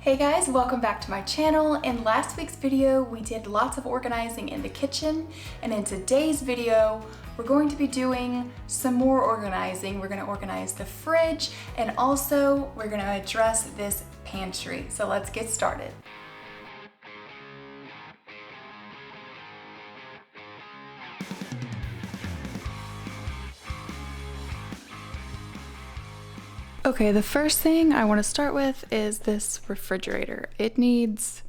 Hey guys, welcome back to my channel. In last week's video, we did lots of organizing in the kitchen, and in today's video, we're going to be doing some more organizing. We're going to organize the fridge, and also we're going to address this pantry. So let's get started. Okay, the first thing I want to start with is this refrigerator. It needs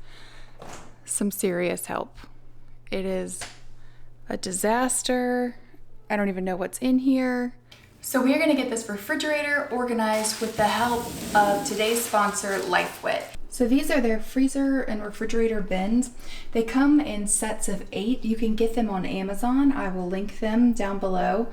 some serious help. It is a disaster. I don't even know what's in here. So we are going to get this refrigerator organized with the help of today's sponsor, Lifewit. So these are their freezer and refrigerator bins. They come in sets of 8. You can get them on Amazon. I will link them down below.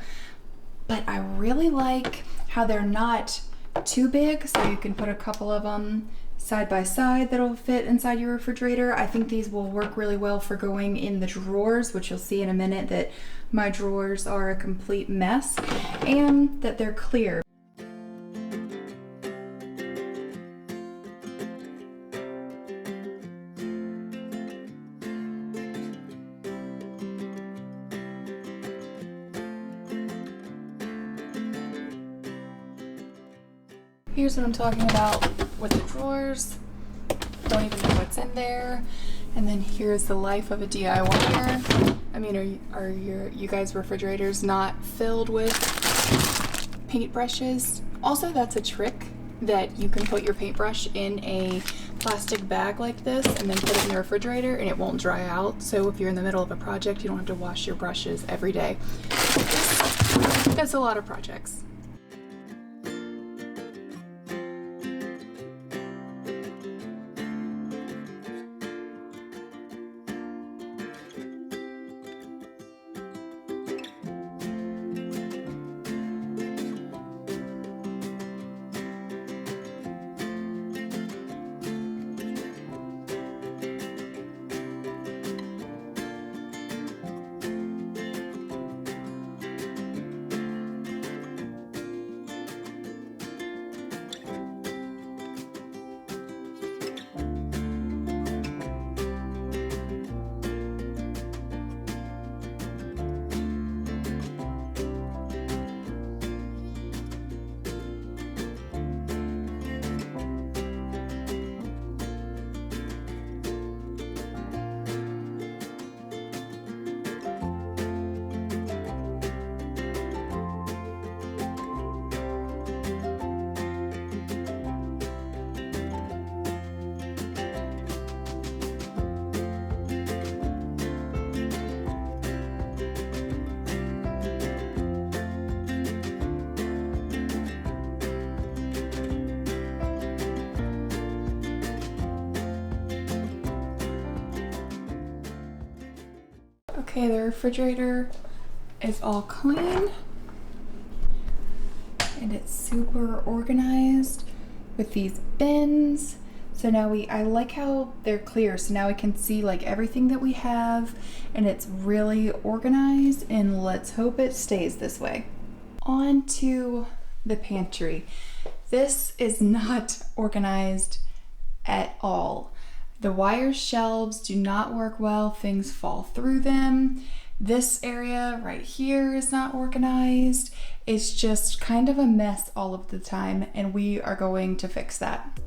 But I really like how they're not too big, so you can put a couple of them side by side that'll fit inside your refrigerator. I think these will work really well for going in the drawers, which you'll see in a minute that my drawers are a complete mess, and that they're clear. Here's what I'm talking about with the drawers. Don't even know what's in there. And then here's the life of a DIYer. I mean, are you guys' refrigerators not filled with paintbrushes? Also, that's a trick that you can put your paintbrush in a plastic bag like this and then put it in the refrigerator and it won't dry out. So if you're in the middle of a project, you don't have to wash your brushes every day. That's a lot of projects. Okay, the refrigerator is all clean and it's super organized with these bins. So now I like how they're clear, so now we can see like everything that we have and it's really organized, and let's hope it stays this way. On to the pantry. This is not organized at all. The wire shelves do not work well, things fall through them. This area right here is not organized. It's just kind of a mess all of the time, and we are going to fix that.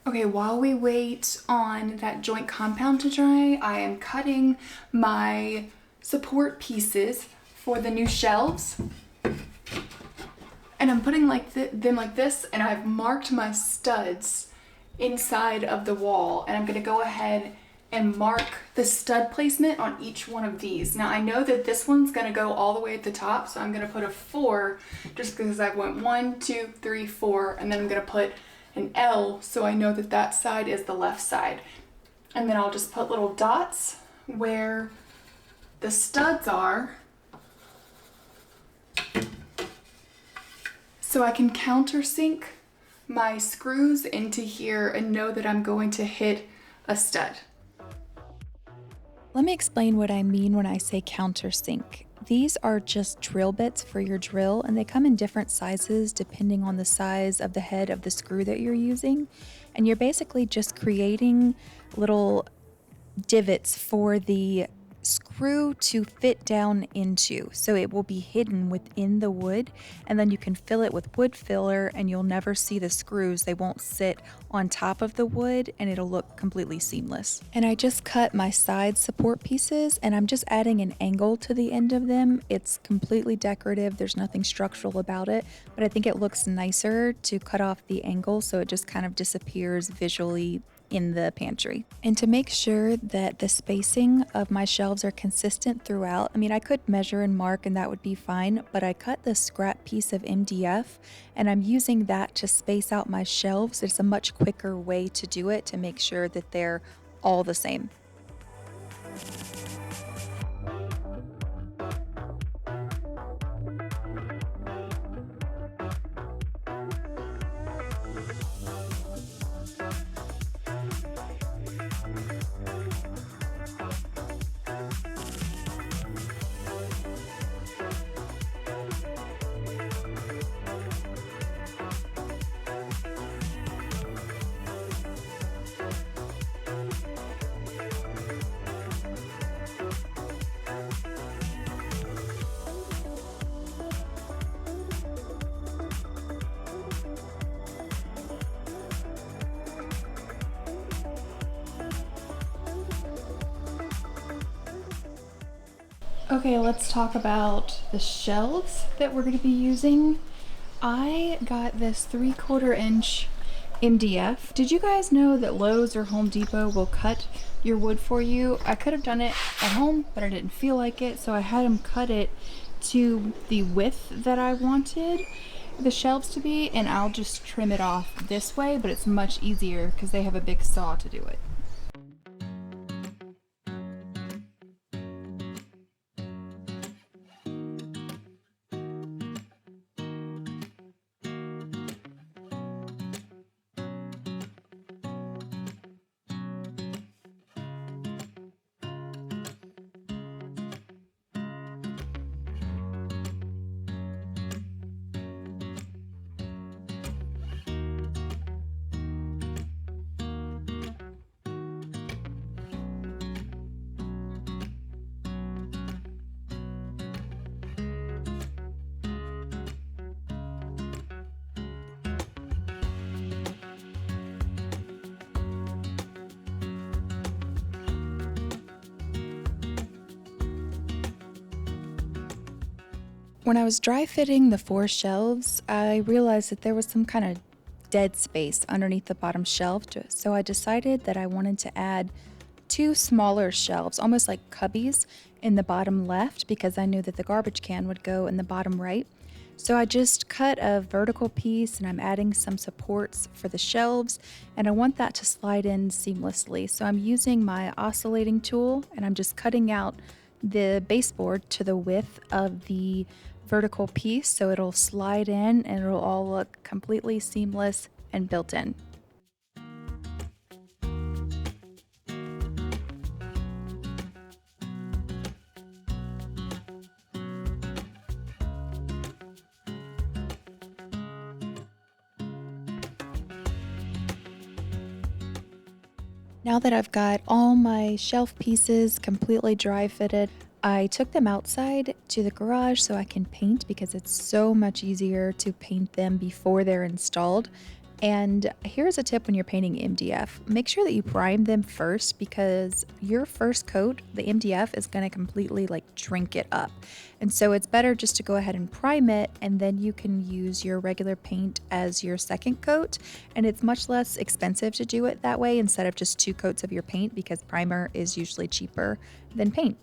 Okay, while we wait on that joint compound to dry, I am cutting my support pieces for the new shelves. And I'm putting them like this, and I've marked my studs inside of the wall, and I'm gonna go ahead and mark the stud placement on each one of these. Now I know that this one's gonna go all the way at the top, so I'm gonna put a 4 just because I went 1, 2, 3, 4, and then I'm gonna put an L so I know that that side is the left side. And then I'll just put little dots where the studs are so I can countersink my screws into here and know that I'm going to hit a stud. Let me explain what I mean when I say countersink. These are just drill bits for your drill, and they come in different sizes depending on the size of the head of the screw that you're using. And you're basically just creating little divots for the screw to fit down into, so it will be hidden within the wood, and then you can fill it with wood filler and you'll never see the screws. They won't sit on top of the wood and it'll look completely seamless. And I just cut my side support pieces, and I'm just adding an angle to the end of them. It's completely decorative, there's nothing structural about it, but I think it looks nicer to cut off the angle so it just kind of disappears visually in the pantry. And to make sure that the spacing of my shelves are consistent throughout, I mean, I could measure and mark and that would be fine, but I cut this scrap piece of MDF and I'm using that to space out my shelves. It's a much quicker way to do it to make sure that they're all the same. Okay, let's talk about the shelves that we're going to be using. I got this 3/4 inch MDF. Did you guys know that Lowe's or Home Depot will cut your wood for you? I could have done it at home, but I didn't feel like it, so I had them cut it to the width that I wanted the shelves to be, and I'll just trim it off this way, but it's much easier because they have a big saw to do it. When I was dry fitting the 4 shelves, I realized that there was some kind of dead space underneath the bottom shelf, so I decided that I wanted to add 2 smaller shelves, almost like cubbies, in the bottom left because I knew that the garbage can would go in the bottom right. So I just cut a vertical piece and I'm adding some supports for the shelves, and I want that to slide in seamlessly. So I'm using my oscillating tool and I'm just cutting out the baseboard to the width of the vertical piece so it'll slide in and it'll all look completely seamless and built in. Now that I've got all my shelf pieces completely dry fitted, I took them outside to the garage so I can paint because it's so much easier to paint them before they're installed. And here's a tip when you're painting MDF. Make sure that you prime them first because your first coat, the MDF, is going to completely drink it up. And so it's better just to go ahead and prime it, and then you can use your regular paint as your second coat. And it's much less expensive to do it that way instead of just 2 coats of your paint, because primer is usually cheaper than paint.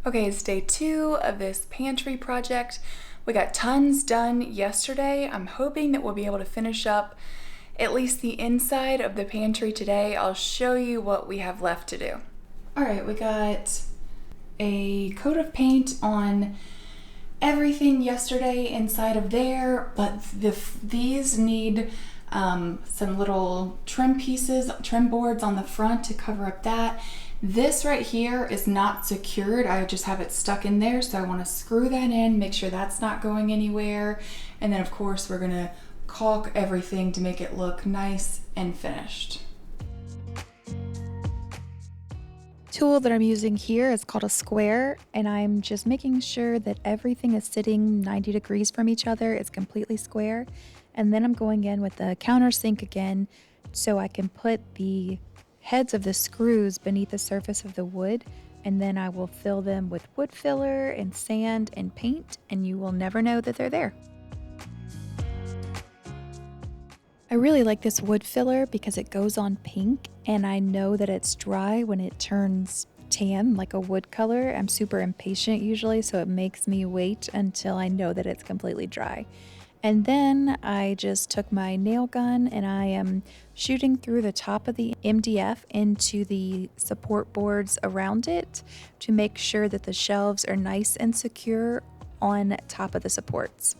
Okay, it's day 2 of this pantry project. We got tons done yesterday. I'm hoping that we'll be able to finish up at least the inside of the pantry today. I'll show you what we have left to do. All right, we got a coat of paint on everything yesterday inside of there, but these need some little trim boards on the front to cover up that. This right here is not secured. I just have it stuck in there, so I want to screw that in, make sure that's not going anywhere. And then of course we're gonna caulk everything to make it look nice and finished. Tool that I'm using here is called a square, and I'm just making sure that everything is sitting 90 degrees from each other. It's completely square. And then I'm going in with the countersink again so I can put the heads of the screws beneath the surface of the wood, and then I will fill them with wood filler and sand and paint, and you will never know that they're there. I really like this wood filler because it goes on pink, and I know that it's dry when it turns tan like a wood color. I'm super impatient usually, so it makes me wait until I know that it's completely dry. And then I just took my nail gun and I am shooting through the top of the MDF into the support boards around it to make sure that the shelves are nice and secure on top of the supports.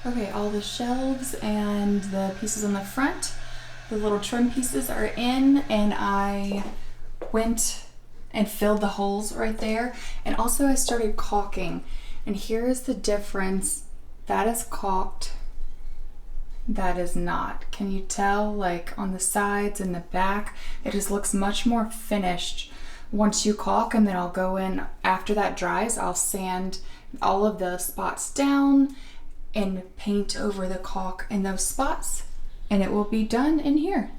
Okay, all the shelves and the pieces on the front, the little trim pieces are in, and I went and filled the holes right there. And also I started caulking, and here is the difference. That is caulked, that is not. Can you tell, like on the sides and the back, it just looks much more finished once you caulk. And then I'll go in after that dries, I'll sand all of the spots down and paint over the caulk in those spots, and it will be done in here.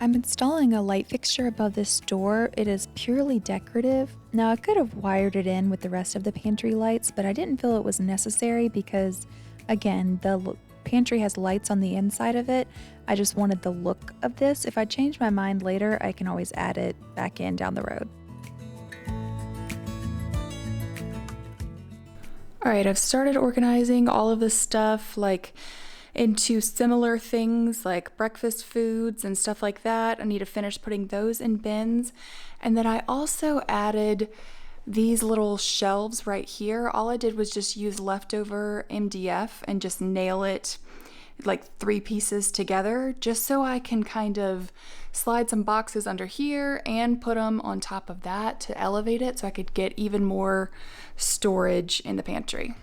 I'm installing a light fixture above this door. It is purely decorative. Now, I could have wired it in with the rest of the pantry lights, but I didn't feel it was necessary because, again, the pantry has lights on the inside of it. I just wanted the look of this. If I change my mind later, I can always add it back in down the road. All right, I've started organizing all of this stuff like into similar things like breakfast foods and stuff like that. I need to finish putting those in bins. And then I also added these little shelves right here. All I did was just use leftover MDF and just nail it like 3 pieces together, just so I can kind of slide some boxes under here and put them on top of that to elevate it so I could get even more storage in the pantry.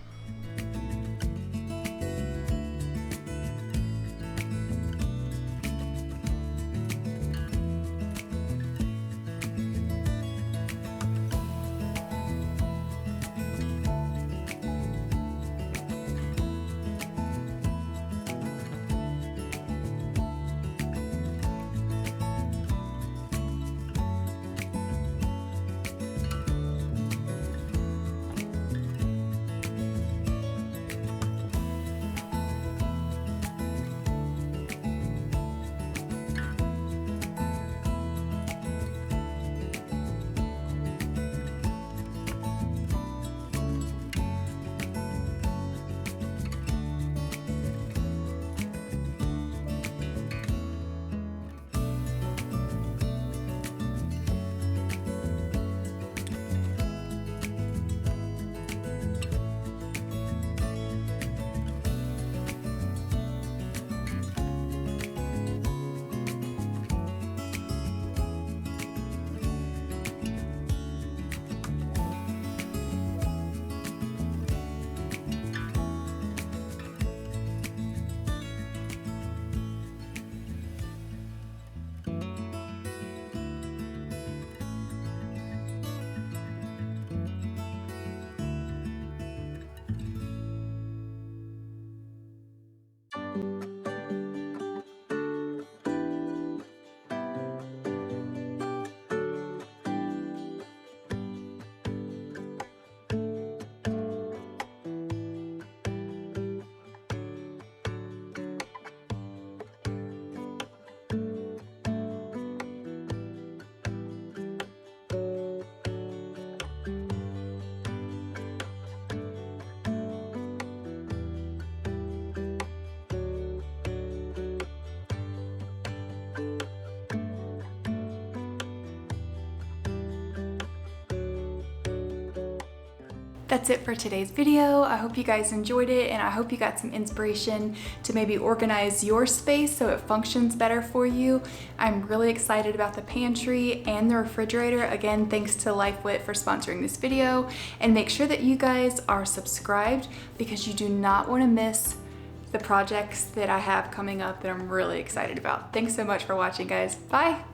That's it for today's video. I hope you guys enjoyed it, and I hope you got some inspiration to maybe organize your space so it functions better for you. I'm really excited about the pantry and the refrigerator. Again, thanks to Lifewit for sponsoring this video, and make sure that you guys are subscribed because you do not want to miss the projects that I have coming up that I'm really excited about. Thanks so much for watching, guys. Bye.